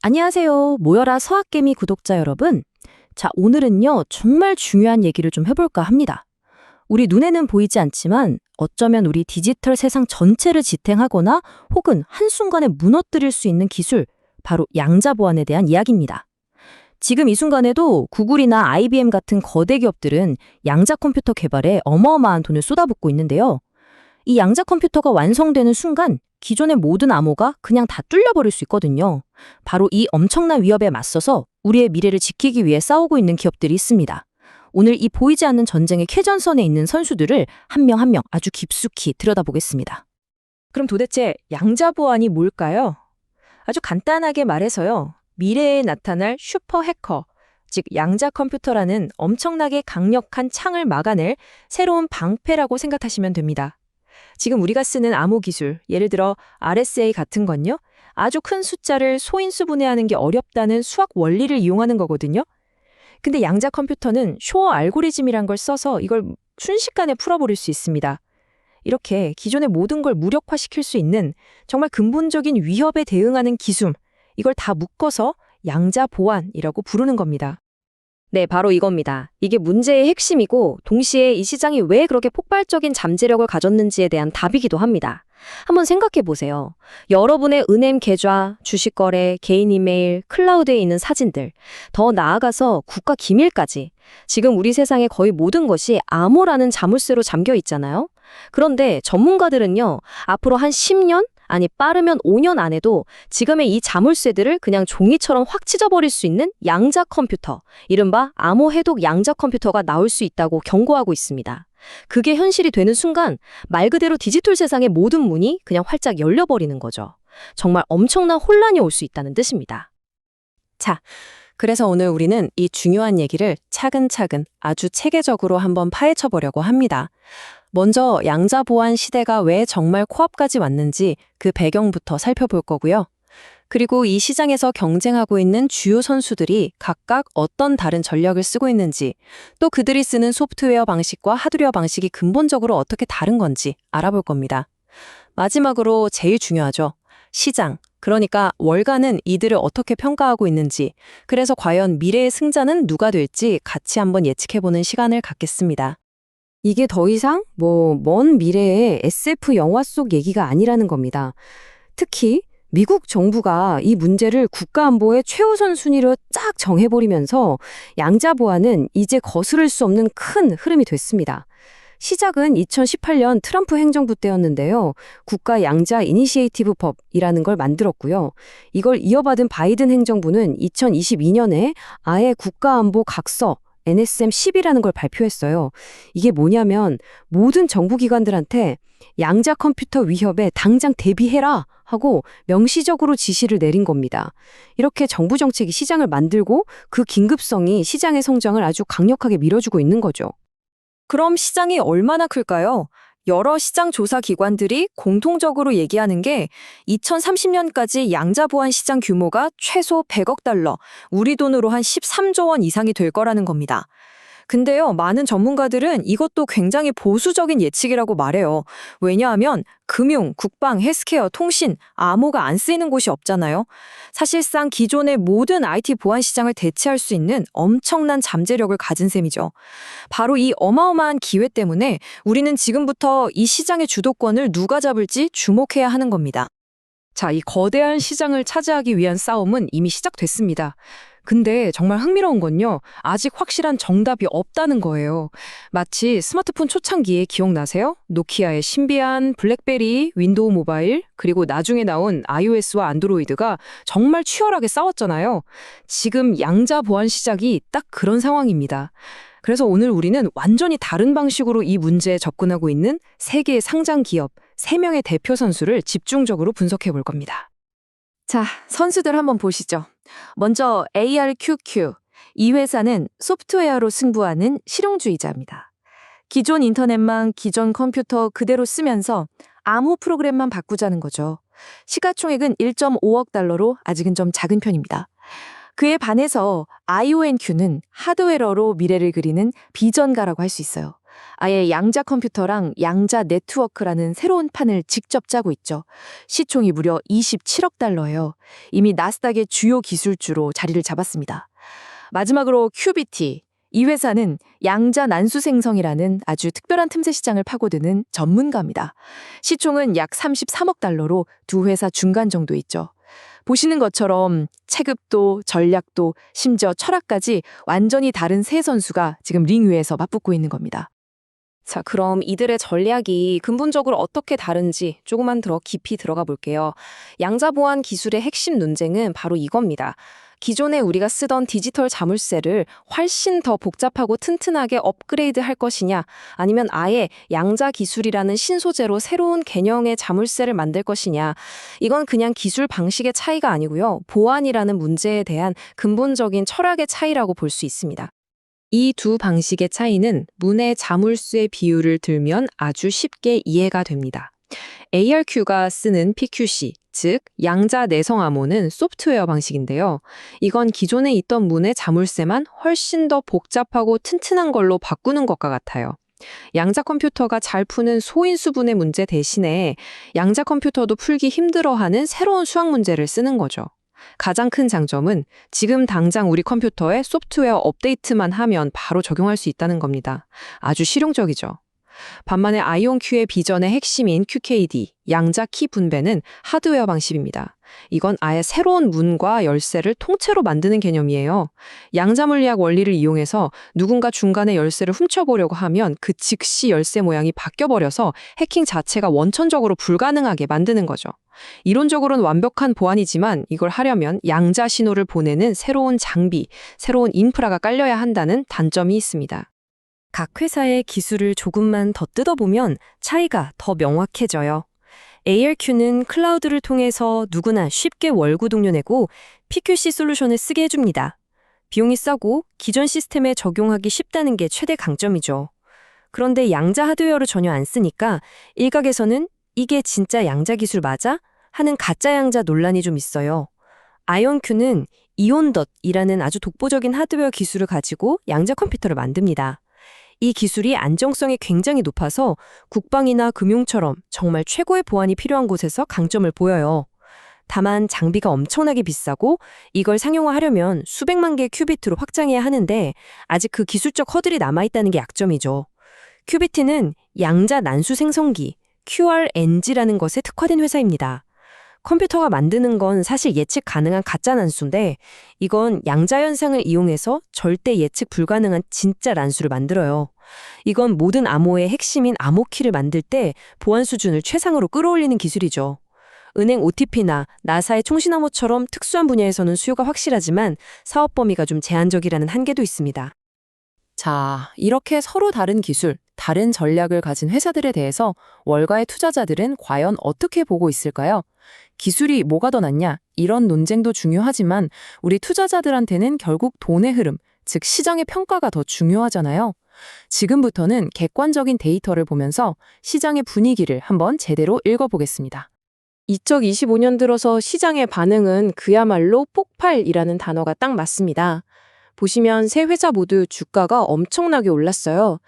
안녕하세요. 모여라 서학개미 구독자 여러분. 자, 오늘은요, 정말 중요한 얘기를 좀 해볼까 합니다. 우리 눈에는 보이지 않지만 어쩌면 우리 디지털 세상 전체를 지탱하거나 혹은 한순간에 무너뜨릴 수 있는 기술, 바로 양자 보안에 대한 이야기입니다. 지금 이 순간에도 구글이나 IBM 같은 거대 기업들은 양자 컴퓨터 개발에 어마어마한 돈을 쏟아붓고 있는데요. 이 양자 컴퓨터가 완성되는 순간 기존의 모든 암호가 그냥 다 뚫려버릴 수 있거든요. 바로 이 엄청난 위협에 맞서서 우리의 미래를 지키기 위해 싸우고 있는 기업들이 있습니다. 오늘 이 보이지 않는 전쟁의 최전선에 있는 선수들을 한 명 한 명 아주 깊숙이 들여다보겠습니다. 그럼 도대체 양자 보안이 뭘까요? 아주 간단하게 말해서요. 미래에 나타날 슈퍼 해커, 즉 양자 컴퓨터라는 엄청나게 강력한 창을 막아낼 새로운 방패라고 생각하시면 됩니다. 지금 우리가 쓰는 암호 기술, 예를 들어 RSA 같은 건요. 아주 큰 숫자를 소인수분해하는 게 어렵다는 수학 원리를 이용하는 거거든요. 근데 양자 컴퓨터는 쇼어 알고리즘이란 걸 써서 이걸 순식간에 풀어버릴 수 있습니다. 이렇게 기존의 모든 걸 무력화시킬 수 있는 정말 근본적인 위협에 대응하는 기술, 이걸 다 묶어서 양자 보안이라고 부르는 겁니다. 네, 바로 이겁니다. 이게 문제의 핵심이고 동시에 이 시장이 왜 그렇게 폭발적인 잠재력을 가졌는지에 대한 답이기도 합니다. 한번 생각해 보세요. 여러분의 은행 계좌, 주식 거래, 개인 이메일, 클라우드에 있는 사진들, 더 나아가서 국가 기밀까지. 지금 우리 세상의 거의 모든 것이 암호라는 자물쇠로 잠겨 있잖아요. 그런데 전문가들은요, 앞으로 한 10년? 아니 빠르면 5년 안에도 지금의 이 자물쇠들을 그냥 종이처럼 확 찢어버릴 수 있는 양자 컴퓨터, 이른바 암호 해독 양자 컴퓨터가 나올 수 있다고 경고하고 있습니다. 그게 현실이 되는 순간 말 그대로 디지털 세상의 모든 문이 그냥 활짝 열려버리는 거죠. 정말 엄청난 혼란이 올 수 있다는 뜻입니다. 자, 그래서 오늘 우리는 이 중요한 얘기를 차근차근 아주 체계적으로 한번 파헤쳐 보려고 합니다. 먼저 양자 보안 시대가 왜 정말 코앞까지 왔는지 그 배경부터 살펴볼 거고요. 그리고 이 시장에서 경쟁하고 있는 주요 선수들이 각각 어떤 다른 전략을 쓰고 있는지, 또 그들이 쓰는 소프트웨어 방식과 하드웨어 방식이 근본적으로 어떻게 다른 건지 알아볼 겁니다. 마지막으로 제일 중요하죠. 시장, 그러니까 월가는 이들을 어떻게 평가하고 있는지, 그래서 과연 미래의 승자는 누가 될지 같이 한번 예측해보는 시간을 갖겠습니다. 이게 더 이상 먼 미래의 SF 영화 속 얘기가 아니라는 겁니다. 특히 미국 정부가 이 문제를 국가안보의 최우선 순위로 쫙 정해버리면서 양자 보안은 이제 거스를 수 없는 큰 흐름이 됐습니다. 시작은 2018년 트럼프 행정부 때였는데요. 국가 양자 이니시에이티브 법이라는 걸 만들었고요. 이걸 이어받은 바이든 행정부는 2022년에 아예 국가안보 각서 NSM-10이라는 걸 발표했어요. 이게 뭐냐면 모든 정부기관들한테 양자 컴퓨터 위협에 당장 대비해라 하고 명시적으로 지시를 내린 겁니다. 이렇게 정부 정책이 시장을 만들고 그 긴급성이 시장의 성장을 아주 강력하게 밀어주고 있는 거죠. 그럼 시장이 얼마나 클까요? 여러 시장 조사 기관들이 공통적으로 얘기하는 게 2030년까지 양자 보안 시장 규모가 최소 100억 달러, 우리 돈으로 한 13조 원 이상이 될 거라는 겁니다. 근데요, 많은 전문가들은 이것도 굉장히 보수적인 예측이라고 말해요. 왜냐하면 금융, 국방, 헬스케어, 통신, 암호가 안 쓰이는 곳이 없잖아요. 사실상 기존의 모든 IT 보안 시장을 대체할 수 있는 엄청난 잠재력을 가진 셈이죠. 바로 이 어마어마한 기회 때문에 우리는 지금부터 이 시장의 주도권을 누가 잡을지 주목해야 하는 겁니다. 자, 이 거대한 시장을 차지하기 위한 싸움은 이미 시작됐습니다. 근데 정말 흥미로운 건요, 아직 확실한 정답이 없다는 거예요. 마치 스마트폰 초창기에 기억나세요? 노키아의 신비한 블랙베리, 윈도우 모바일, 그리고 나중에 나온 iOS와 안드로이드가 정말 치열하게 싸웠잖아요. 지금 양자 보안 시작이 딱 그런 상황입니다. 그래서 오늘 우리는 완전히 다른 방식으로 이 문제에 접근하고 있는 세계의 상장 기업 3명의 대표 선수를 집중적으로 분석해 볼 겁니다. 자, 선수들 한번 보시죠. 먼저 ARQQ. 이 회사는 소프트웨어로 승부하는 실용주의자입니다. 기존 인터넷망, 기존 컴퓨터 그대로 쓰면서 암호 프로그램만 바꾸자는 거죠. 시가총액은 1.5억 달러로 아직은 좀 작은 편입니다. 그에 반해서 IONQ는 하드웨어로 미래를 그리는 비전가라고 할 수 있어요. 아예 양자 컴퓨터랑 양자 네트워크라는 새로운 판을 직접 짜고 있죠. 시총이 무려 27억 달러예요. 이미 나스닥의 주요 기술주로 자리를 잡았습니다. 마지막으로 큐비티. 이 회사는 양자 난수 생성이라는 아주 특별한 틈새 시장을 파고드는 전문가입니다. 시총은 약 33억 달러로 두 회사 중간 정도 있죠. 보시는 것처럼 체급도 전략도 심지어 철학까지 완전히 다른 세 선수가 지금 링 위에서 맞붙고 있는 겁니다. 자, 그럼 이들의 전략이 근본적으로 어떻게 다른지 조금만 더 깊이 들어가 볼게요. 양자 보안 기술의 핵심 논쟁은 바로 이겁니다. 기존에 우리가 쓰던 디지털 자물쇠를 훨씬 더 복잡하고 튼튼하게 업그레이드 할 것이냐, 아니면 아예 양자 기술이라는 신소재로 새로운 개념의 자물쇠를 만들 것이냐. 이건 그냥 기술 방식의 차이가 아니고요. 보안이라는 문제에 대한 근본적인 철학의 차이라고 볼 수 있습니다. 이 두 방식의 차이는 문의 자물쇠 비유를 들면 아주 쉽게 이해가 됩니다. ARQ가 쓰는 PQC, 즉 양자 내성 암호는 소프트웨어 방식인데요. 이건 기존에 있던 문의 자물쇠만 훨씬 더 복잡하고 튼튼한 걸로 바꾸는 것과 같아요. 양자 컴퓨터가 잘 푸는 소인수분해 문제 대신에 양자 컴퓨터도 풀기 힘들어하는 새로운 수학 문제를 쓰는 거죠. 가장 큰 장점은 지금 당장 우리 컴퓨터에 소프트웨어 업데이트만 하면 바로 적용할 수 있다는 겁니다. 아주 실용적이죠. 반면에 아이온큐의 비전의 핵심인 QKD, 양자 키 분배는 하드웨어 방식입니다. 이건 아예 새로운 문과 열쇠를 통째로 만드는 개념이에요. 양자 물리학 원리를 이용해서 누군가 중간에 열쇠를 훔쳐보려고 하면 그 즉시 열쇠 모양이 바뀌어버려서 해킹 자체가 원천적으로 불가능하게 만드는 거죠. 이론적으로는 완벽한 보안이지만 이걸 하려면 양자 신호를 보내는 새로운 장비, 새로운 인프라가 깔려야 한다는 단점이 있습니다. 각 회사의 기술을 조금만 더 뜯어보면 차이가 더 명확해져요. ARQ는 클라우드를 통해서 누구나 쉽게 월구독료 내고 PQC 솔루션을 쓰게 해줍니다. 비용이 싸고 기존 시스템에 적용하기 쉽다는 게 최대 강점이죠. 그런데 양자 하드웨어를 전혀 안 쓰니까 일각에서는 이게 진짜 양자 기술 맞아? 하는 가짜 양자 논란이 좀 있어요. 아이온큐는 이온덧이라는 아주 독보적인 하드웨어 기술을 가지고 양자 컴퓨터를 만듭니다. 이 기술이 안정성이 굉장히 높아서 국방이나 금융처럼 정말 최고의 보안이 필요한 곳에서 강점을 보여요. 다만 장비가 엄청나게 비싸고 이걸 상용화하려면 수백만 개의 큐비트로 확장해야 하는데 아직 그 기술적 허들이 남아있다는 게 약점이죠. 큐비트는 양자 난수 생성기, QRNG라는 것에 특화된 회사입니다. 컴퓨터가 만드는 건 사실 예측 가능한 가짜 난수인데 이건 양자 현상을 이용해서 절대 예측 불가능한 진짜 난수를 만들어요. 이건 모든 암호의 핵심인 암호키를 만들 때 보안 수준을 최상으로 끌어올리는 기술이죠. 은행 OTP나 나사의 총신암호처럼 특수한 분야에서는 수요가 확실하지만 사업 범위가 좀 제한적이라는 한계도 있습니다. 자, 이렇게 서로 다른 기술, 다른 전략을 가진 회사들에 대해서 월가의 투자자들은 과연 어떻게 보고 있을까요? 기술이 뭐가 더 낫냐? 이런 논쟁도 중요하지만 우리 투자자들한테는 결국 돈의 흐름, 즉 시장의 평가가 더 중요하잖아요. 지금부터는 객관적인 데이터를 보면서 시장의 분위기를 한번 제대로 읽어보겠습니다. 2025년 들어서 시장의 반응은 그야말로 폭발이라는 단어가 딱 맞습니다. 보시면 세 회사 모두 주가가 엄청나게 올랐어요.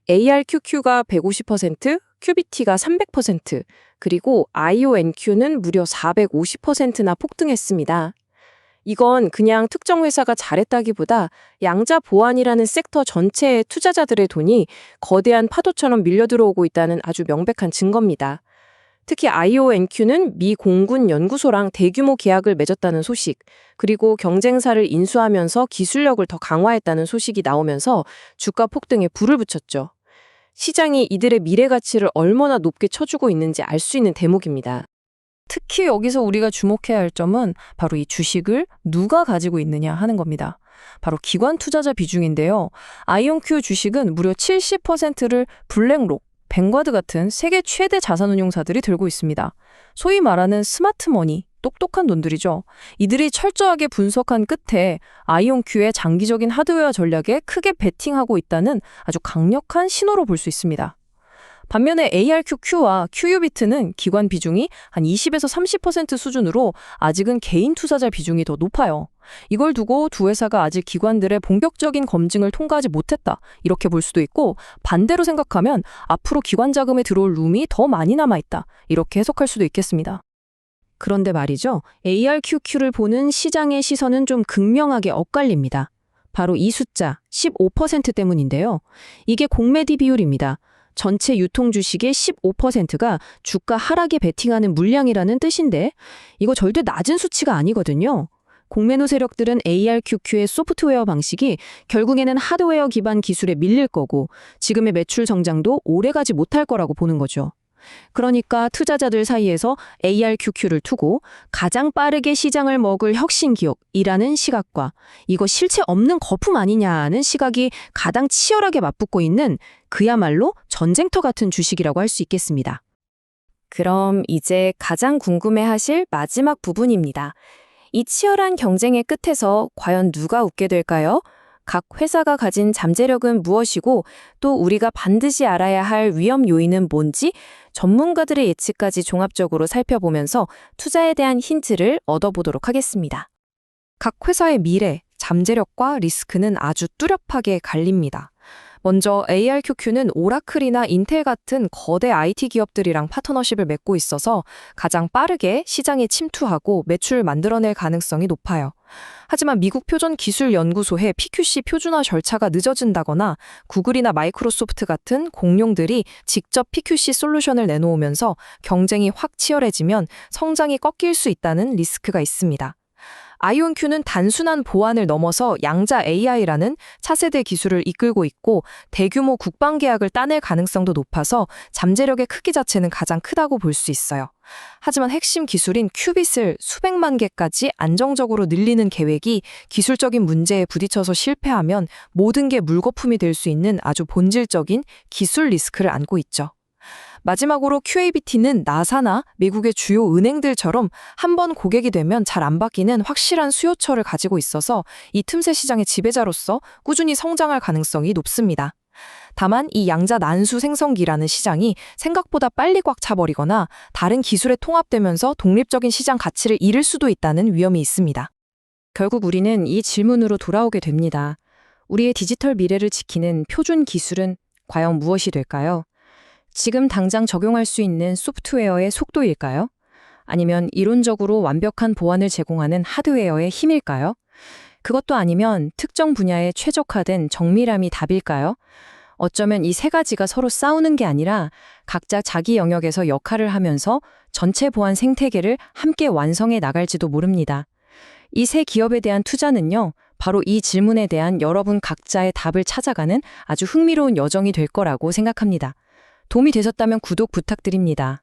ARQQ가 150%, QBT가 300%, 그리고 IONQ는 무려 450%나 폭등했습니다. 이건 그냥 특정 회사가 잘했다기보다 양자 보안이라는 섹터 전체의 투자자들의 돈이 거대한 파도처럼 밀려 들어오고 있다는 아주 명백한 증거입니다. 특히 IONQ는 미 공군 연구소랑 대규모 계약을 맺었다는 소식, 그리고 경쟁사를 인수하면서 기술력을 더 강화했다는 소식이 나오면서 주가 폭등에 불을 붙였죠. 시장이 이들의 미래 가치를 얼마나 높게 쳐주고 있는지 알 수 있는 대목입니다. 특히 여기서 우리가 주목해야 할 점은 바로 이 주식을 누가 가지고 있느냐 하는 겁니다. 바로 기관 투자자 비중인데요. 아이온큐 주식은 무려 70%를 블랙록, 뱅과드 같은 세계 최대 자산운용사들이 들고 있습니다. 소위 말하는 스마트머니, 똑똑한 돈들이죠. 이들이 철저하게 분석한 끝에 아이온큐의 장기적인 하드웨어 전략에 크게 베팅하고 있다는 아주 강력한 신호로 볼 수 있습니다. 반면에 ARQQ와 QUBIT는 기관 비중이 한 20에서 30% 수준으로 아직은 개인 투자자 비중이 더 높아요. 이걸 두고 두 회사가 아직 기관들의 본격적인 검증을 통과하지 못했다, 이렇게 볼 수도 있고, 반대로 생각하면 앞으로 기관 자금에 들어올 룸이 더 많이 남아있다, 이렇게 해석할 수도 있겠습니다. 그런데 말이죠. ARQQ를 보는 시장의 시선은 좀 극명하게 엇갈립니다. 바로 이 숫자 15% 때문인데요. 이게 공매도 비율입니다. 전체 유통 주식의 15%가 주가 하락에 베팅하는 물량이라는 뜻인데 이거 절대 낮은 수치가 아니거든요. 공매도 세력들은 ARQQ의 소프트웨어 방식이 결국에는 하드웨어 기반 기술에 밀릴 거고 지금의 매출 성장도 오래가지 못할 거라고 보는 거죠. 그러니까 투자자들 사이에서 ARQQ를 두고 가장 빠르게 시장을 먹을 혁신 기업이라는 시각과 이거 실체 없는 거품 아니냐는 시각이 가장 치열하게 맞붙고 있는 그야말로 전쟁터 같은 주식이라고 할 수 있겠습니다. 그럼 이제 가장 궁금해하실 마지막 부분입니다. 이 치열한 경쟁의 끝에서 과연 누가 웃게 될까요? 각 회사가 가진 잠재력은 무엇이고 또 우리가 반드시 알아야 할 위험 요인은 뭔지 전문가들의 예측까지 종합적으로 살펴보면서 투자에 대한 힌트를 얻어보도록 하겠습니다. 각 회사의 미래, 잠재력과 리스크는 아주 뚜렷하게 갈립니다. 먼저 ARQQ는 오라클이나 인텔 같은 거대 IT 기업들이랑 파트너십을 맺고 있어서 가장 빠르게 시장에 침투하고 매출을 만들어낼 가능성이 높아요. 하지만 미국 표준기술연구소의 PQC 표준화 절차가 늦어진다거나 구글이나 마이크로소프트 같은 공룡들이 직접 PQC 솔루션을 내놓으면서 경쟁이 확 치열해지면 성장이 꺾일 수 있다는 리스크가 있습니다. 아이온큐는 단순한 보안을 넘어서 양자 AI라는 차세대 기술을 이끌고 있고 대규모 국방 계약을 따낼 가능성도 높아서 잠재력의 크기 자체는 가장 크다고 볼 수 있어요. 하지만 핵심 기술인 큐빗을 수백만 개까지 안정적으로 늘리는 계획이 기술적인 문제에 부딪혀서 실패하면 모든 게 물거품이 될 수 있는 아주 본질적인 기술 리스크를 안고 있죠. 마지막으로 QABT는 나사나 미국의 주요 은행들처럼 한 번 고객이 되면 잘 안 바뀌는 확실한 수요처를 가지고 있어서 이 틈새 시장의 지배자로서 꾸준히 성장할 가능성이 높습니다. 다만 이 양자 난수 생성기라는 시장이 생각보다 빨리 꽉 차버리거나 다른 기술에 통합되면서 독립적인 시장 가치를 잃을 수도 있다는 위험이 있습니다. 결국 우리는 이 질문으로 돌아오게 됩니다. 우리의 디지털 미래를 지키는 표준 기술은 과연 무엇이 될까요? 지금 당장 적용할 수 있는 소프트웨어의 속도일까요? 아니면 이론적으로 완벽한 보안을 제공하는 하드웨어의 힘일까요? 그것도 아니면 특정 분야에 최적화된 정밀함이 답일까요? 어쩌면 이 세 가지가 서로 싸우는 게 아니라 각자 자기 영역에서 역할을 하면서 전체 보안 생태계를 함께 완성해 나갈지도 모릅니다. 이 세 기업에 대한 투자는요, 바로 이 질문에 대한 여러분 각자의 답을 찾아가는 아주 흥미로운 여정이 될 거라고 생각합니다. 도움이 되셨다면 구독 부탁드립니다.